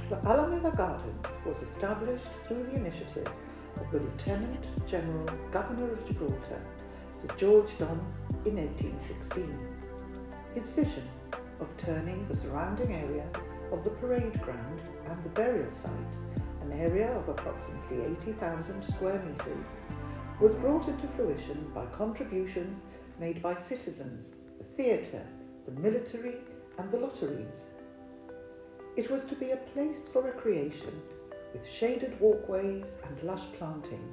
The Alameda Gardens was established through the initiative of the Lieutenant General Governor of Gibraltar, Sir George Don, in 1816. His vision of turning the surrounding area of the parade ground and the burial site, an area of approximately 80,000 square metres, was brought into fruition by contributions made by citizens, the theatre, the military and the lotteries. It was to be a place for recreation with shaded walkways and lush planting,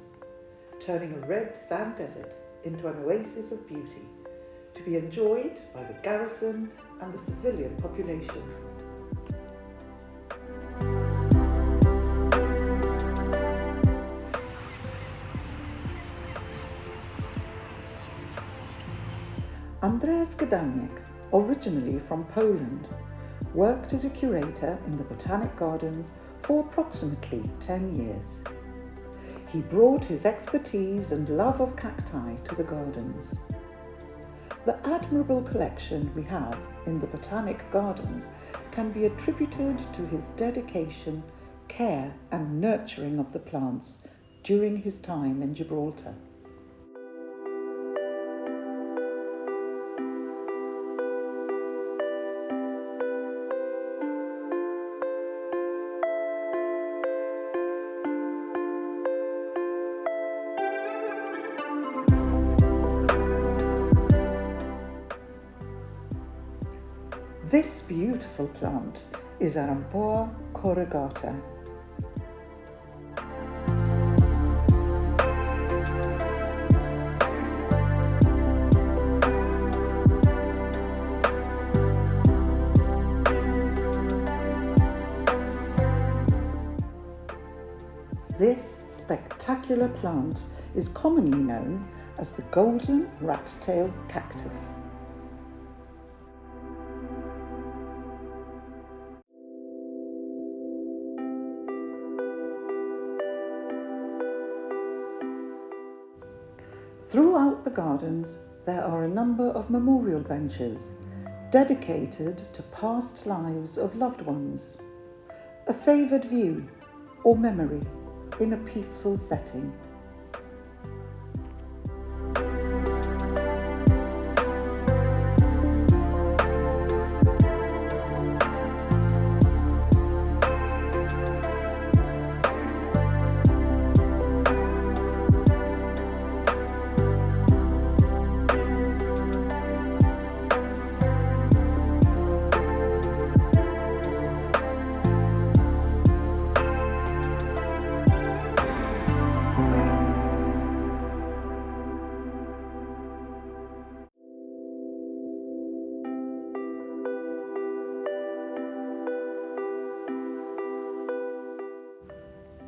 turning a red sand desert into an oasis of beauty, to be enjoyed by the garrison and the civilian population. Andrzej Gdaniak, originally from Poland, worked as a curator in the Botanic Gardens for approximately 10 years. He brought his expertise and love of cacti to the gardens. The admirable collection we have in the Botanic Gardens can be attributed to his dedication, care and nurturing of the plants during his time in Gibraltar. This beautiful plant is Aramboa corrugata. This spectacular plant is commonly known as the golden rat-tail cactus. Throughout the gardens, there are a number of memorial benches dedicated to past lives of loved ones, a favoured view or memory in a peaceful setting.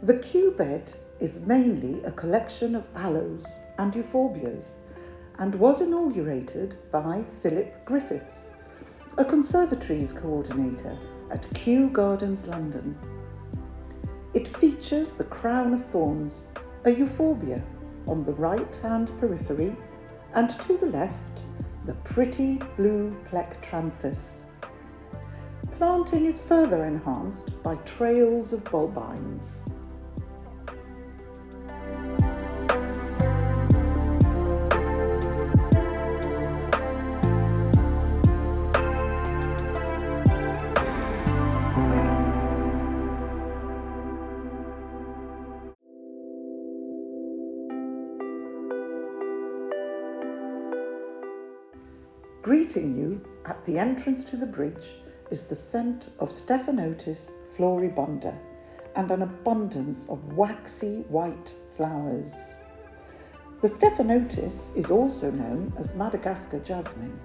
The Kew bed is mainly a collection of aloes and euphorbias and was inaugurated by Philip Griffiths, a conservatories coordinator at Kew Gardens, London. It features the crown of thorns, a euphorbia, on the right-hand periphery, and to the left, the pretty blue plectranthus. Planting is further enhanced by trails of bulbines. Greeting you at the entrance to the bridge is the scent of Stephanotis floribunda and an abundance of waxy white flowers. The Stephanotis is also known as Madagascar jasmine.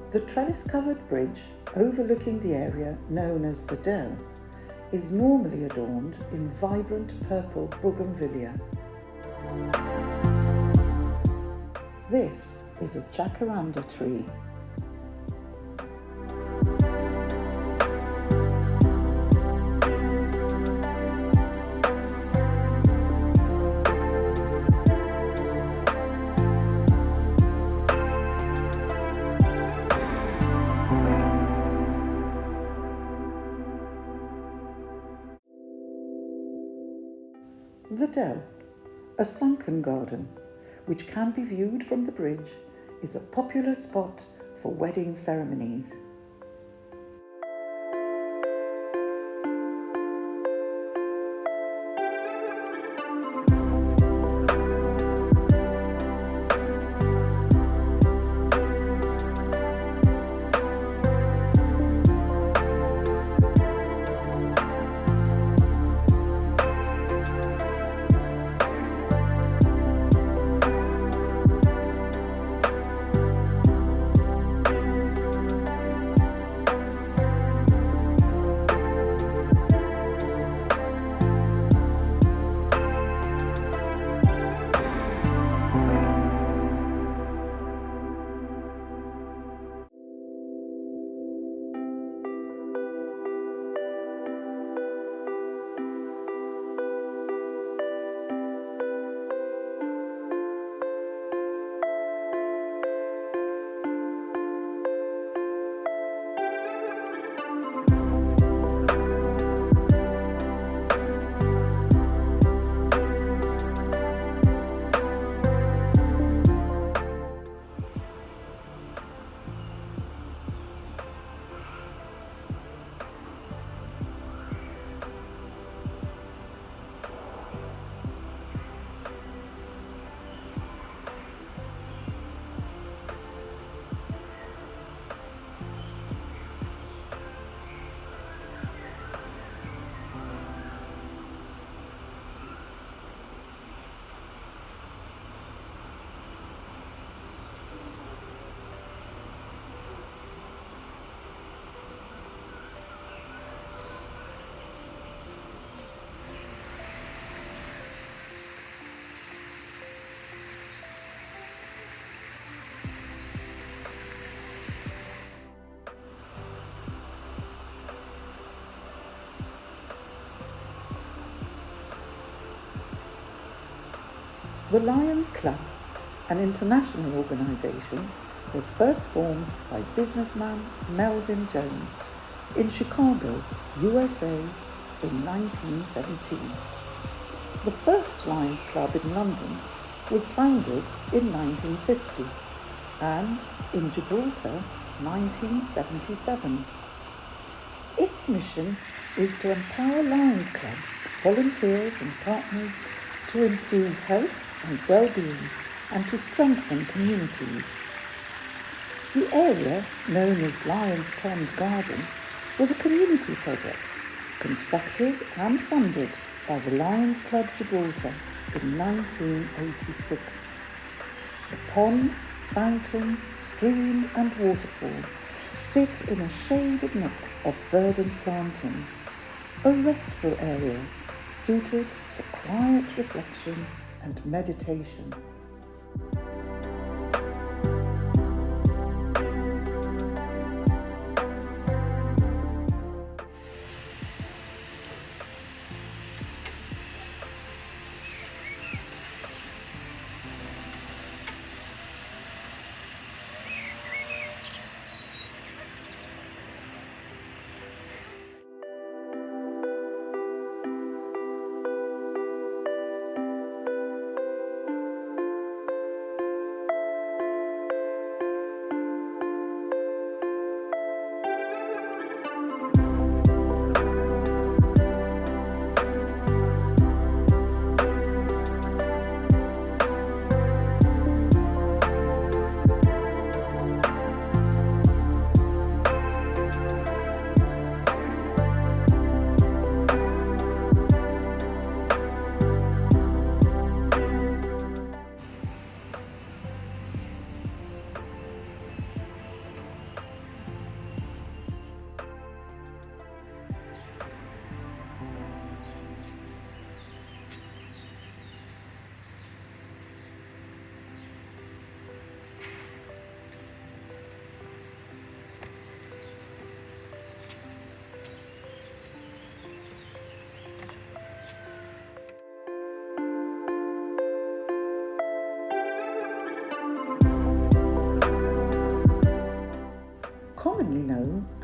The trellis-covered bridge overlooking the area known as the Dell is normally adorned in vibrant purple bougainvillea. This is a jacaranda tree. The Dell, a sunken garden, which can be viewed from the bridge, is a popular spot for wedding ceremonies. The Lions Club, an international organisation, was first formed by businessman Melvin Jones in Chicago, USA in 1917. The first Lions Club in London was founded in 1950 and in Gibraltar 1977. Its mission is to empower Lions Clubs, volunteers and partners to improve health and well-being and to strengthen communities. The area, known as Lions Pond Garden, was a community project constructed and funded by the Lions Club Gibraltar in 1986. The pond, fountain, stream and waterfall sit in a shaded nook of verdant planting, a restful area suited to quiet reflection and meditation.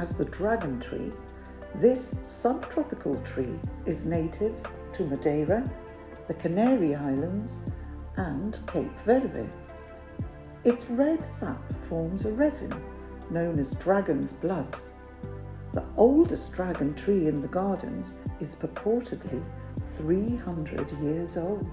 as the dragon tree, this subtropical tree is native to Madeira, the Canary Islands, and Cape Verde. Its red sap forms a resin known as dragon's blood. The oldest dragon tree in the gardens is purportedly 300 years old.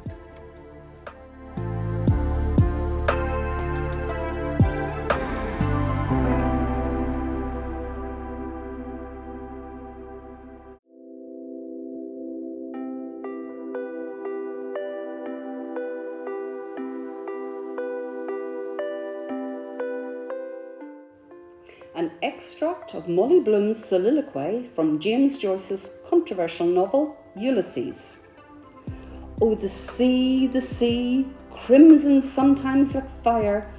An extract of Molly Bloom's soliloquy from James Joyce's controversial novel Ulysses. Oh, the sea, crimson sometimes like fire,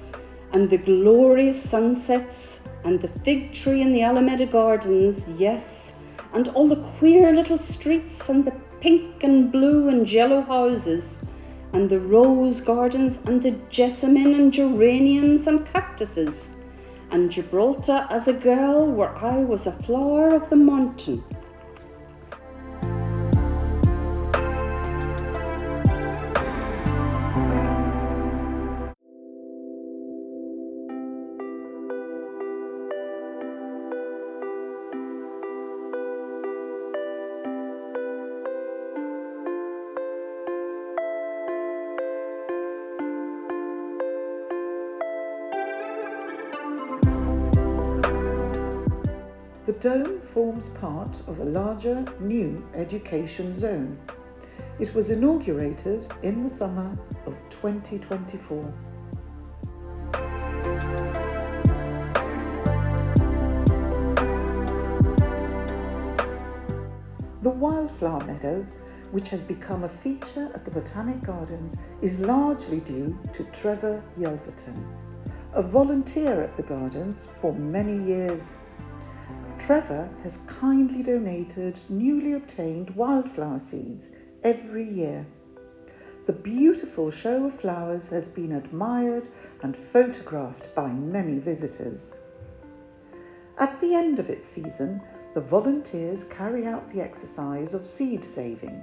and the glorious sunsets, and the fig tree in the Alameda Gardens, yes, and all the queer little streets, and the pink and blue and yellow houses, and the rose gardens, and the jessamine and geraniums and cactuses, and Gibraltar as a girl where I was a flower of the mountain. The dome forms part of a larger new education zone. It was inaugurated in the summer of 2024. The wildflower meadow, which has become a feature at the Botanic Gardens, is largely due to Trevor Yelverton, a volunteer at the gardens for many years. Trevor has kindly donated newly obtained wildflower seeds every year. The beautiful show of flowers has been admired and photographed by many visitors. At the end of its season, the volunteers carry out the exercise of seed saving.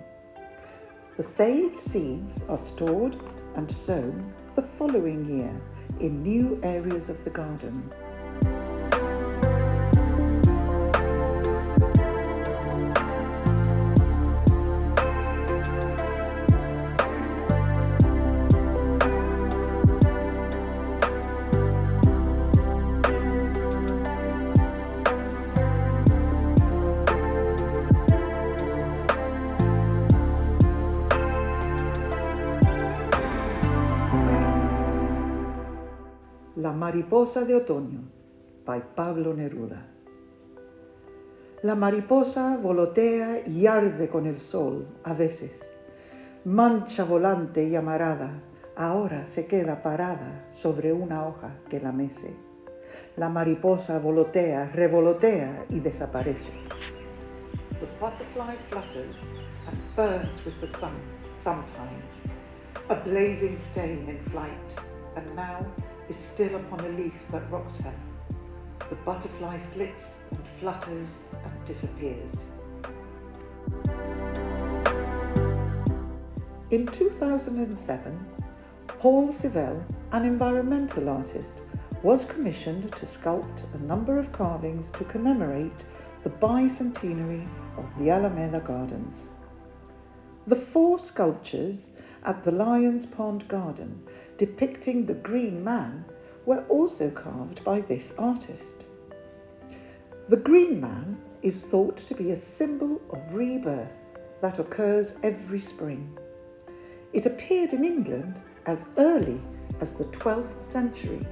The saved seeds are stored and sown the following year in new areas of the gardens. La mariposa de otoño, by Pablo Neruda. La mariposa volotea y arde con el sol a veces. Mancha volante y amarada, ahora se queda parada sobre una hoja que la mece. La mariposa volotea, revolotea y desaparece. The butterfly flutters and burns with the sun sometimes, a blazing stain in flight, and now is still upon a leaf that rocks her. The butterfly flits and flutters and disappears. In 2007, Paul Sivell, an environmental artist, was commissioned to sculpt a number of carvings to commemorate the bicentenary of the Alameda Gardens. The 4 sculptures at the Lions Pond Garden depicting the Green Man were also carved by this artist. The Green Man is thought to be a symbol of rebirth that occurs every spring. It appeared in England as early as the 12th century